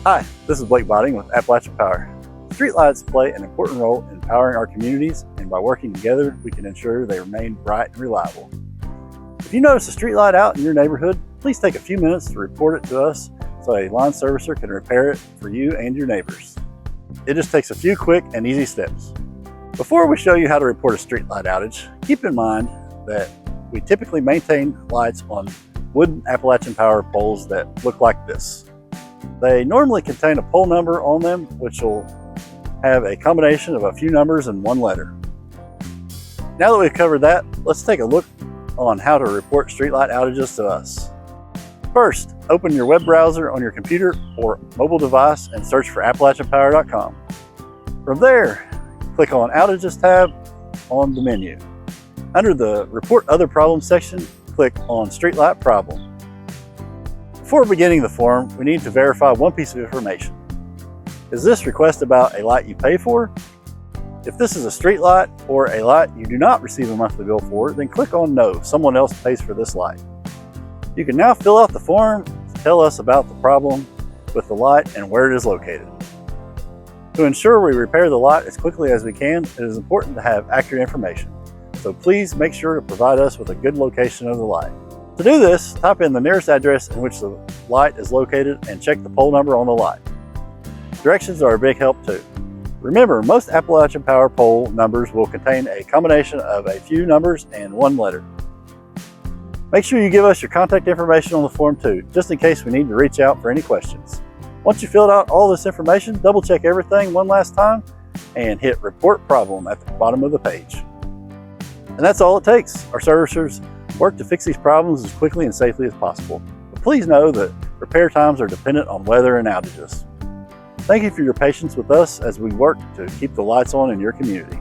Hi, this is Blake Botting with Appalachian Power. Streetlights play an important role in powering our communities, and by working together, we can ensure they remain bright and reliable. If you notice a streetlight out in your neighborhood, please take a few minutes to report it to us so a line servicer can repair it for you and your neighbors. It just takes a few quick and easy steps. Before we show you how to report a streetlight outage, keep in mind that we typically maintain lights on wooden Appalachian Power poles that look like this. They normally contain a pole number on them, which will have a combination of a few numbers and one letter. Now that we've covered that, let's take a look on how to report streetlight outages to us. First, open your web browser on your computer or mobile device and search for AppalachianPower.com. From there, click on Outages tab on the menu. Under the Report Other Problems section, click on Streetlight Problem. Before beginning the form, we need to verify one piece of information. Is this request about a light you pay for? If this is a street light or a light you do not receive a monthly bill for, then click on No, someone else pays for this light. You can now fill out the form to tell us about the problem with the light and where it is located. To ensure we repair the light as quickly as we can, it is important to have accurate information. So please make sure to provide us with a good location of the light. To do this, type in the nearest address in which the light is located and check the pole number on the light. Directions are a big help too. Remember, most Appalachian Power pole numbers will contain a combination of a few numbers and one letter. Make sure you give us your contact information on the form too, just in case we need to reach out for any questions. Once you filled out all this information, double check everything one last time and hit Report Problem at the bottom of the page. And that's all it takes. Our servicers work to fix these problems as quickly and safely as possible. But please know that repair times are dependent on weather and outages. Thank you for your patience with us as we work to keep the lights on in your community.